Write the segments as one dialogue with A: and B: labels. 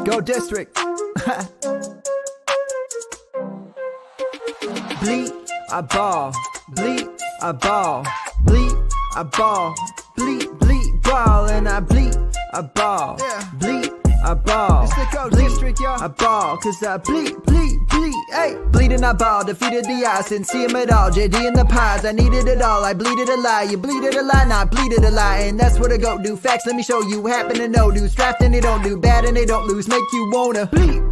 A: Go district. Bleed, I ball. Bleed, I ball. Bleed, I ball. Bleed, ball. And I bleed, I ball. Bleed, I ball. It's the Go district, y'all. I ball, cause I bleed. Hey, bleeding, I ball. Defeated the odds, didn't see him at all. JD in the pods, I needed it all. I bleeded a lie. You bleeded a lie, not bleeded a lie. And that's what a goat do. Facts, let me show you. Happen to know dudes. Draft and they don't do bad and they don't lose. Make you wanna bleed.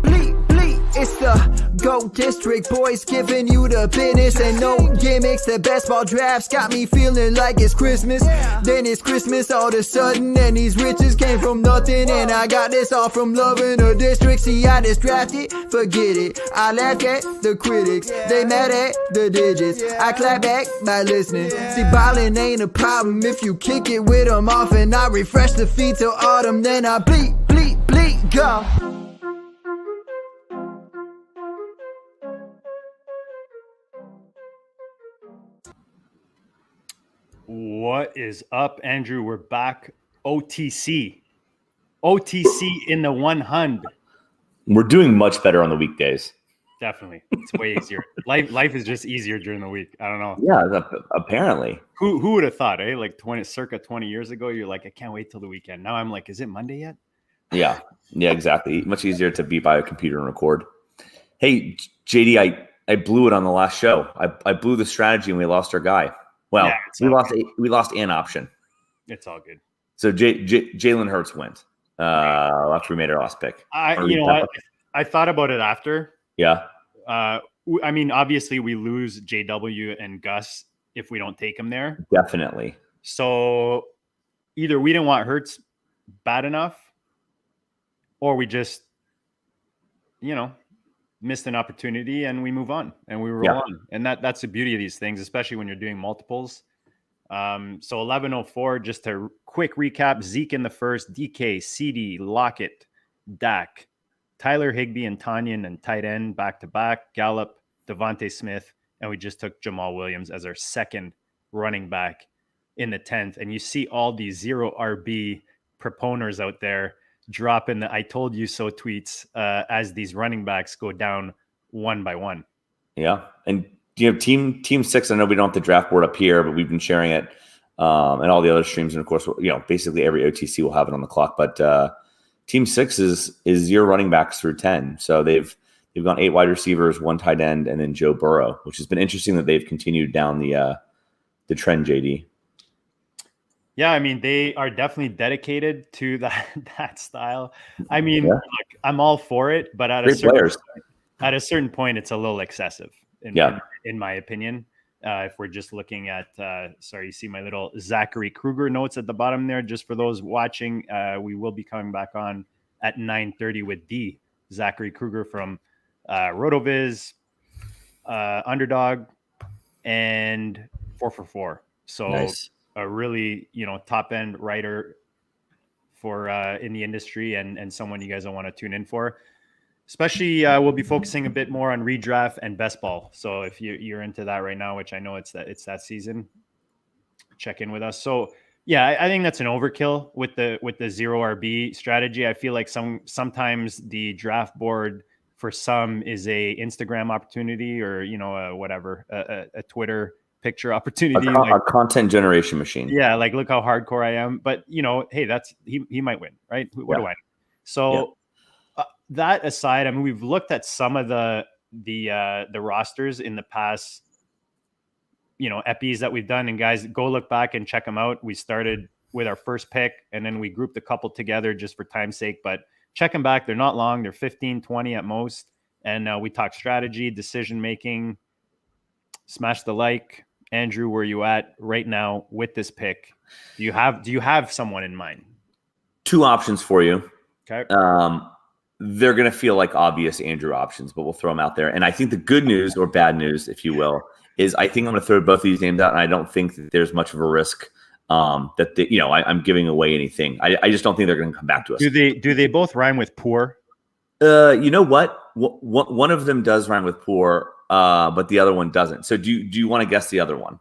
A: It's the Go District, boys giving you the business and no gimmicks. The best ball drafts got me feeling like it's Christmas. Then it's Christmas all of a sudden and these riches came from nothing. And I got this all from loving the district. See, I just drafted, forget it. I laugh at the critics, they mad at the digits. I clap back by listening. See, BALLiN ain't a problem if you kick it with them off. And I refresh the feed till autumn, then I bleed, go.
B: What is up, Andrew? We're back. OTC in the 100.
C: We're doing much better on the weekdays.
B: Definitely. It's way easier. Life is just easier during the week. I don't know.
C: Yeah, apparently.
B: Who would have thought, eh? Like circa 20 years ago, you're like, I can't wait till the weekend. Now I'm like, is it Monday yet?
C: Yeah, exactly. Much easier to be by a computer and record. Hey, JD, I blew it on the last show. I blew the strategy and we lost our guy. Well, yeah, we lost an option.
B: It's all good.
C: So Jalen Hurts went after we made our last pick.
B: I thought about it after.
C: Yeah.
B: I mean, obviously we lose JW and Gus if we don't take him there.
C: Definitely.
B: So either we didn't want Hurts bad enough, or we just, missed an opportunity and we move on and we roll on. And that's the beauty of these things, especially when you're doing multiples. So 1104, just a quick recap: Zeke in the first, DK, CD, Lockett, Dak, Tyler Higbee and Tanyan and tight end back to back, Gallup, Devontae Smith, and we just took Jamal Williams as our second running back in the 10th. And you see all these 0 RB proponers out there dropping the "I told you so" tweets as these running backs go down one by one. Yeah,
C: and Team 6. I know we don't have the draft board up here, but we've been sharing it and all the other streams, and of course, basically every OTC will have it on the clock. But Team 6 is 0 running backs through 10, so they've gone 8 wide receivers, 1 tight end, and then Joe Burrow, which has been interesting that they've continued down the trend. JD.
B: Yeah, I mean, they are definitely dedicated to that style. I mean, look, I'm all for it, but at a certain point, it's a little excessive, in my opinion. If we're just looking at, you see my little Zachary Kruger notes at the bottom there. Just for those watching, we will be coming back on at 9:30 with the Zachary Kruger from RotoViz, Underdog, and 4for4. So. Nice. A really, top end writer for in the industry and someone you guys will want to tune in for. Especially, we'll be focusing a bit more on redraft and best ball. So if you're into that right now, which I know it's that season, check in with us. So yeah, I think that's an overkill with the 0 RB strategy. I feel like sometimes the draft board for some is a Instagram opportunity or a Twitter picture opportunity,
C: a content generation machine.
B: Yeah, like look how hardcore I am. But hey, that's he might win, right? What do I know? So that aside, I mean, we've looked at some of the rosters in the past, epis that we've done, and guys, go look back and check them out. We started with our first pick, and then we grouped a couple together just for time's sake. But check them back; they're not long; they're 15, 20 at most. And we talk strategy, decision making. Smash the like. Andrew, where are you at right now with this pick? Do you have someone in mind?
C: 2 options for you.
B: Okay.
C: They're going to feel like obvious Andrew options, but we'll throw them out there. And I think the good news, or bad news, if you will, is I think I'm going to throw both of these names out, and I don't think that there's much of a risk that I'm giving away anything. I just don't think they're going to come back to us.
B: Do they both rhyme with poor?
C: You know what? One of them does rhyme with poor. But the other one doesn't. So do you want to guess the other one?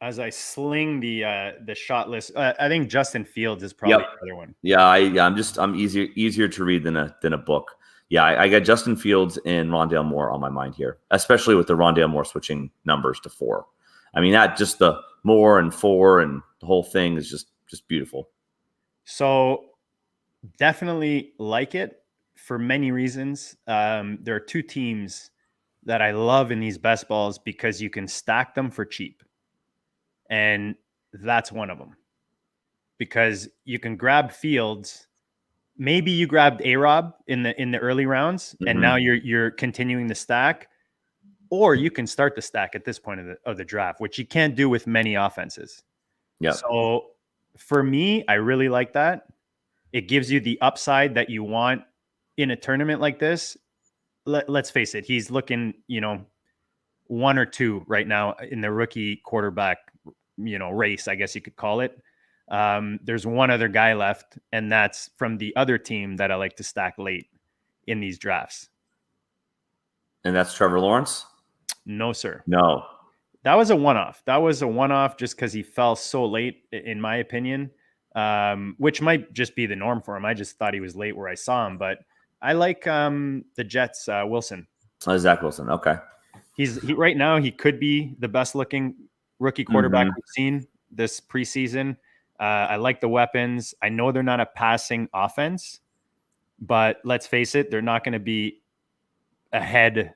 B: as I sling the shot list, I think Justin Fields is probably the other one.
C: Yeah, I'm easier to read than a book. Yeah, I got Justin Fields and Rondale Moore on my mind here, especially with the Rondale Moore switching numbers to 4. I mean, that just the Moore and 4 and the whole thing is just beautiful.
B: So definitely like it for many reasons. There are 2 teams that I love in these best balls because you can stack them for cheap. And that's one of them. Because you can grab Fields. Maybe you grabbed A-Rob in the early rounds, and now you're continuing the stack, or you can start the stack at this point of the draft, which you can't do with many offenses.
C: Yeah.
B: So for me, I really like that. It gives you the upside that you want in a tournament like this. Let's face it, he's looking, 1 or 2 right now in the rookie quarterback, race, I guess you could call it. There's one other guy left, and that's from the other team that I like to stack late in these drafts.
C: And that's Trevor Lawrence?
B: No, sir.
C: No.
B: That was a one-off. Just because he fell so late, in my opinion, which might just be the norm for him. I just thought he was late where I saw him, but I like the Jets, Wilson.
C: Zach Wilson. Okay.
B: He right now, he could be the best looking rookie quarterback we've seen this preseason. I like the weapons. I know they're not a passing offense, but let's face it, they're not going to be ahead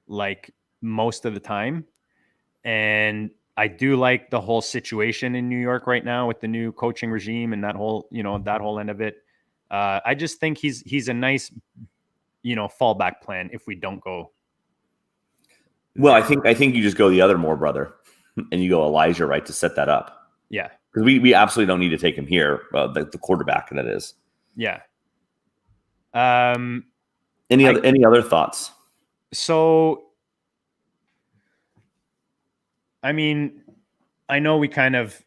B: like most of the time. And I do like the whole situation in New York right now with the new coaching regime and that whole end of it. I just think he's a nice, fallback plan if we don't go.
C: Well, I think you just go the other Moore brother and you go Elijah, right, to set that up.
B: Yeah.
C: Because we absolutely don't need to take him here, the quarterback that is.
B: Yeah.
C: Any other thoughts?
B: So, I mean, I know we kind of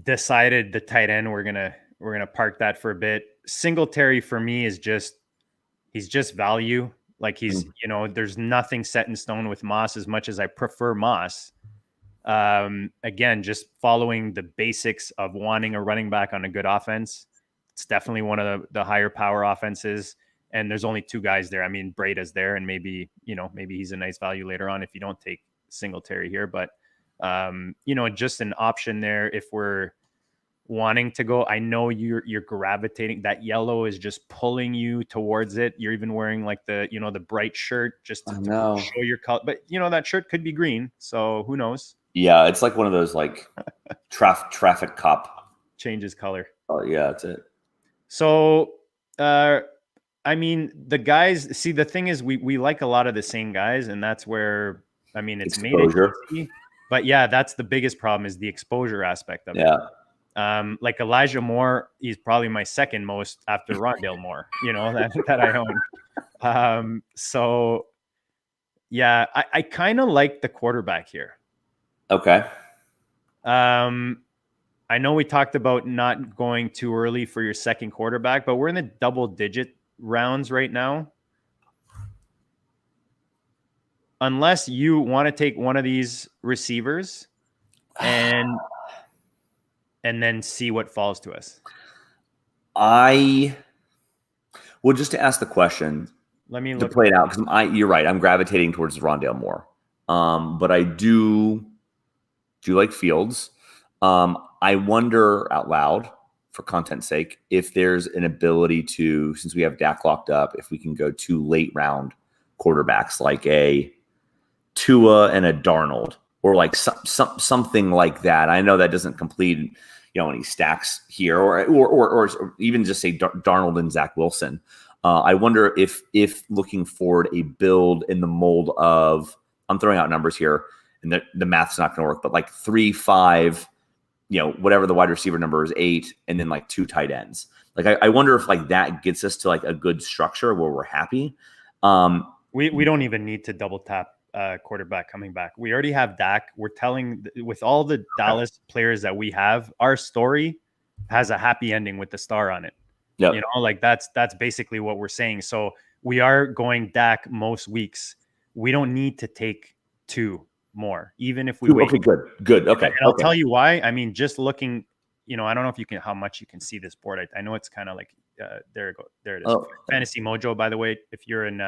B: decided the tight end. We're gonna park that for a bit. Singletary for me he's just value. Like there's nothing set in stone with Moss as much as I prefer Moss. Again, just following the basics of wanting a running back on a good offense. It's definitely one of the higher power offenses. And there's only 2 guys there. I mean, Breda's there, and maybe he's a nice value later on if you don't take Singletary here. But, just an option there if we're wanting to go. I know you're gravitating. That yellow is just pulling you towards it. You're even wearing like the bright shirt just to show your color. But, that shirt could be green. So who knows?
C: Yeah, it's like one of those like traffic cop.
B: Changes color.
C: Oh, yeah, that's it.
B: So, I mean, the guys, see, the thing is we like a lot of the same guys, and that's where, I mean, it's exposure. Made it easy, but yeah, that's the biggest problem is the exposure aspect of it. Like Elijah Moore, he's probably my second most after Rondale Moore, that I own. So yeah, I kind of like the quarterback here.
C: Okay.
B: I know we talked about not going too early for your second quarterback, but we're in the double-digit rounds right now. Unless you want to take one of these receivers and then see what falls to us.
C: Just to ask the question,
B: let me
C: to play it out, because you're right. I'm gravitating towards Rondale Moore, but I do like Fields. I wonder out loud, for content's sake, if there's an ability to, since we have Dak locked up, if we can go 2 late round quarterbacks like a Tua and a Darnold, or like something like that. I know that doesn't complete, any stacks here, or even just say Darnold and Zach Wilson. I wonder if looking forward a build in the mold of, I'm throwing out numbers here, and the math's not going to work, but like 3, 5. Whatever the wide receiver number is, 8, and then like 2 tight ends. Like I wonder if like that gets us to like a good structure where we're happy.
B: We don't even need to double tap quarterback coming back. We already have Dak. We're telling with all the Dallas players that we have, our story has a happy ending with the star on it.
C: Yeah,
B: like that's basically what we're saying. So we are going Dak most weeks. We don't need to take 2 more, even if we wait.
C: Okay, good. Okay.
B: And I'll tell you why. I mean, just looking, I don't know if you can, how much you can see this board. I know it's kind of like, there it is. Oh. Fantasy Mojo, by the way, if you're in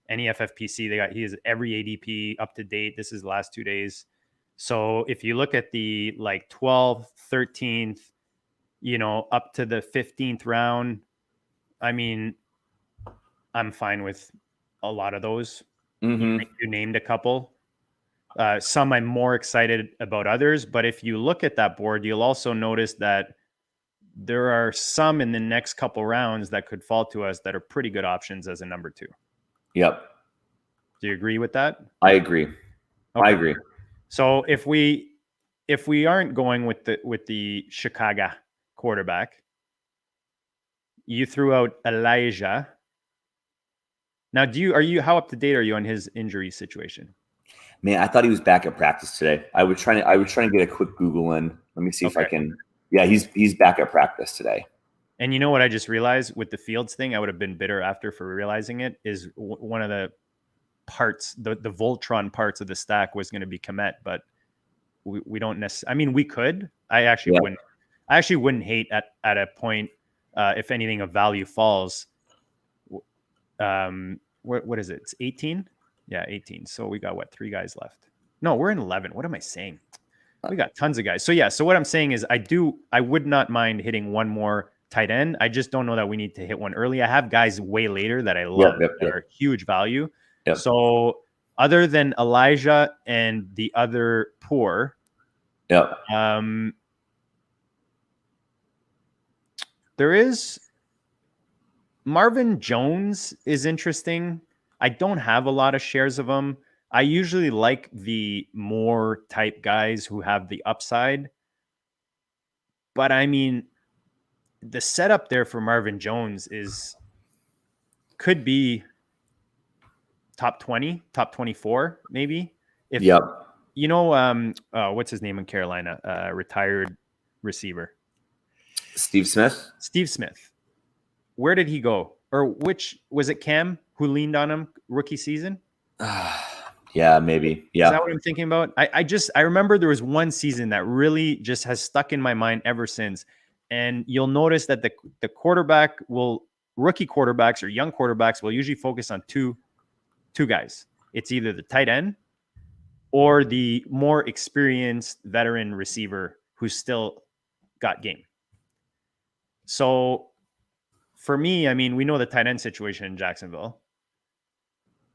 B: any FFPC, he has every ADP up to date. This is the last 2 days. So if you look at the like 12th, 13th, up to the 15th round, I mean, I'm fine with a lot of those. You named a couple. Some I'm more excited about others, but if you look at that board, you'll also notice that there are some in the next couple rounds that could fall to us that are pretty good options as a number 2.
C: Yep.
B: Do you agree with that?
C: I agree. Okay. I agree.
B: So if we aren't going with the Chicago quarterback, you threw out Elijah. Now, how up to date are you on his injury situation?
C: Man, I thought he was back at practice today. I was trying to get a quick Google in. Let me see if I can. Yeah, he's back at practice today.
B: And you know what I just realized with the Fields thing, I would have been bitter after for realizing it, is one of the parts, the Voltron parts of the stack was going to be Komet, but we don't necessarily. I mean, we could. I actually wouldn't hate at a point if anything of value falls. What is it? It's 18. Yeah, 18. So we got 3 guys left. No, we're in 11. What am I saying? We got tons of guys. So what I'm saying is I would not mind hitting one more tight end. I just don't know that we need to hit one early. I have guys way later that I love that are huge value. Yep. So other than Elijah and the other poor, there is Marvin Jones is interesting. I don't have a lot of shares of him. I usually like the more type guys who have the upside. But I mean, the setup there for Marvin Jones could be top 20, top 24, maybe. What's his name in Carolina? Retired receiver.
C: Steve
B: Smith. Where did he go? Or which was it? Cam who leaned on him rookie season?
C: Yeah, maybe. Yeah.
B: Is that what I'm thinking about? I remember there was one season that really just has stuck in my mind ever since. And you'll notice that the rookie quarterbacks or young quarterbacks will usually focus on two guys. It's either the tight end or the more experienced veteran receiver who's still got game. So for me, I mean, we know the tight end situation in Jacksonville.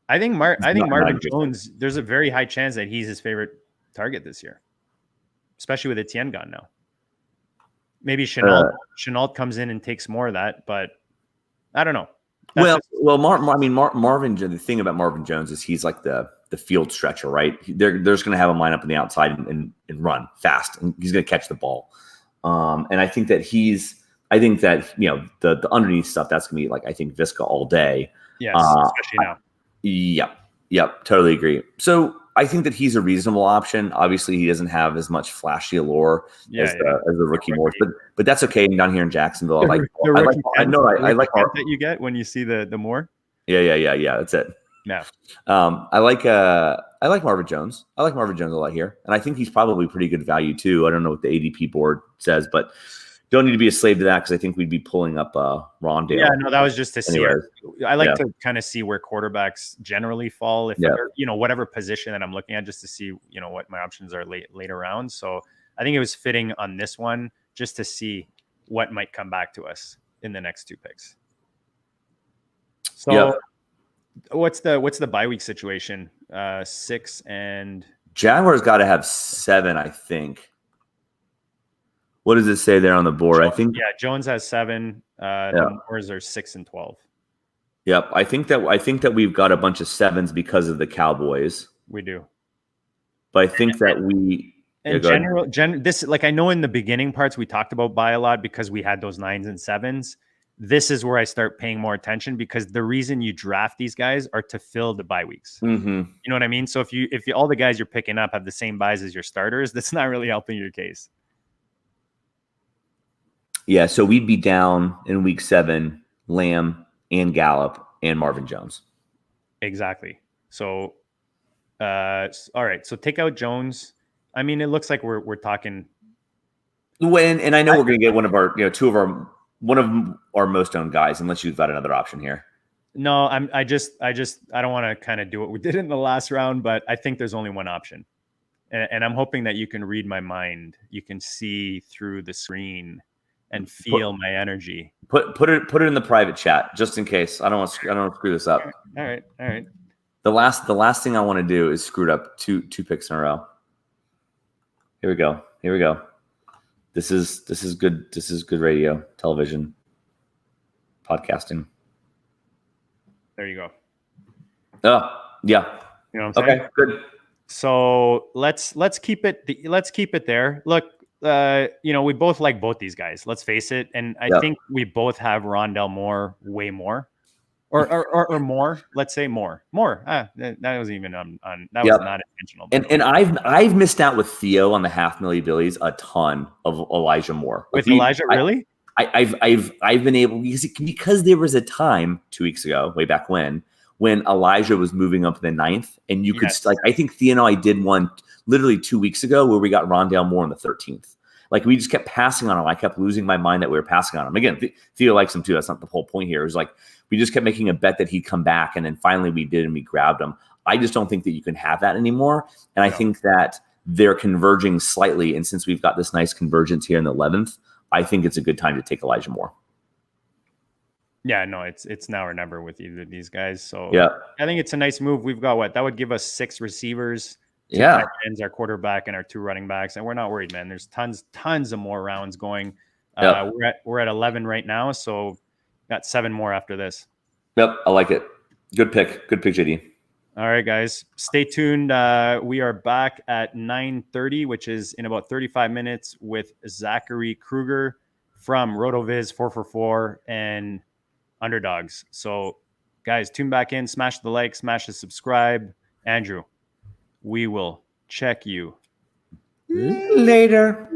B: I think Marvin Jones, there's a very high chance that he's his favorite target this year, especially with Etienne gone now. Maybe Chenault comes in and takes more of that, but I don't know.
C: Marvin. The thing about Marvin Jones is he's like the field stretcher, right? They're just going to have him line up on the outside and run fast, and he's going to catch the ball. And I think that the underneath stuff, that's going to be like, I think, Visca all day.
B: Yes, especially now.
C: Yep, totally agree. So I think that he's a reasonable option. Obviously, he doesn't have as much flashy allure as the rookie Morris, but that's okay. Down here in Jacksonville, I like
B: that you get when you see the Moore.
C: Yeah. That's it.
B: No,
C: I like Marvin Jones. I like Marvin Jones a lot here, and I think he's probably pretty good value too. I don't know what the ADP board says, but don't need to be a slave to that because I think we'd be pulling up Rondale.
B: Yeah, no, that was just to see. I like to kind of see where quarterbacks generally fall, if whatever position that I'm looking at, just to see what my options are later rounds. So I think it was fitting on this one just to see what might come back to us in the next 2 picks. So what's the bye week situation? 6 and
C: Jaguars got to have 7, I think. What does it say there on the board?
B: Jones has 7. The Moors are 6 and 12.
C: Yep, I think that we've got a bunch of 7s because of the Cowboys.
B: We do,
C: but I think that we.
B: This, like, I know in the beginning parts we talked about bye a lot because we had those 9s and 7s. This is where I start paying more attention because the reason you draft these guys are to fill the bye weeks.
C: Mm-hmm.
B: You know what I mean? So if all the guys you're picking up have the same buys as your starters, that's not really helping your case.
C: Yeah, so we'd be down in week 7, Lamb and Gallup and Marvin Jones.
B: Exactly. So All right. So take out Jones. I mean, it looks like we're talking.
C: And I know we're going to get one of our most owned guys, unless you've got another option here.
B: No, I don't want to kind of do what we did in the last round, but I think there's only one option. And I'm hoping that you can read my mind. You can see through the screen and feel my energy.
C: Put it in the private chat just in case. I don't want to screw this up.
B: All right. The
C: last thing I want to do is screw it up two picks in a row. Here we go. This is good. This is good radio, television, podcasting.
B: There you go.
C: Oh, yeah.
B: You know what I'm saying?
C: Okay, good.
B: So let's keep it there. Look, we both like both these guys. Let's face it, and I think we both have Rondell Moore way more, or more. Let's say more. That was even on that was not intentional.
C: And I've missed out with Theo on the $500,000 billies a ton of Elijah Moore.
B: With Elijah, really?
C: I've been able, because there was a time 2 weeks ago, way back when Elijah was moving up the 9th, and you could I think Theo and I did one literally 2 weeks ago where we got Rondell Moore on the 13th. Like, we just kept passing on him. I kept losing my mind that we were passing on him. Again, Theo likes him too. That's not the whole point here. It was like we just kept making a bet that he'd come back, and then finally we did, and we grabbed him. I just don't think that you can have that anymore. And I think that they're converging slightly. And since we've got this nice convergence here in the 11th, I think it's a good time to take Elijah Moore.
B: Yeah, no, it's now or never with either of these guys. So
C: I
B: think it's a nice move. We've got that would give us 6 receivers, 2 tight ends, our quarterback, and our 2 running backs, and we're not worried, man. There's tons of more rounds going. We're at 11 right now, so got 7 more after this.
C: Yep, I like it. Good pick, JD.
B: All right, guys, stay tuned. We are back at 9:30, which is in about 35 minutes, with Zachary Kruger from RotoViz 444 and Underdogs. So, guys, tune back in, smash the like, smash the subscribe. Andrew, we will check you
C: later.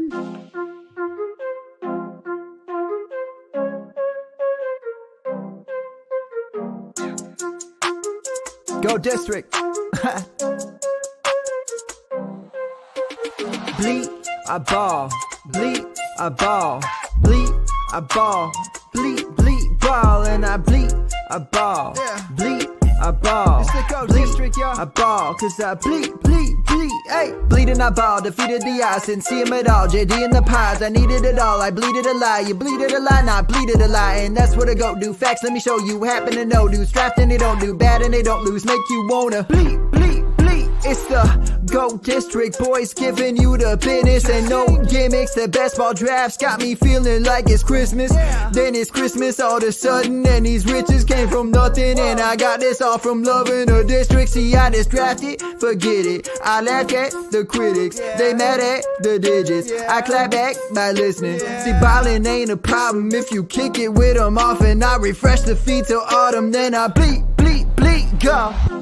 A: Go District. Bleed, I ball. Bleed, I ball. Bleed, I ball. Bleed, ball. And I bleed, I ball. Bleed, I ball. Bleed, I ball. Cause I bleed. Hey, bleeding, I ball. Defeated the odds. Didn't see him at all. JD in the pods. I needed it all. I bleeded a lie. You bleeded a lie. Not bleeded a lie. And that's what I go do. Facts, let me show you. Happen to know. Dudes drafting, they don't do bad and they don't lose. Make you wanna bleed. It's the Go District boys giving you the business and no gimmicks. The best ball drafts got me feeling like it's Christmas. Then it's Christmas all of a sudden, and these riches came from nothing. And I got this all from loving the district. See, I just drafted, forget it. I laughed at the critics, they mad at the digits. I clap back by listening. See, BALLiN ain't a problem if you kick it with them off. And I refresh the feed till autumn, then I bleed, go.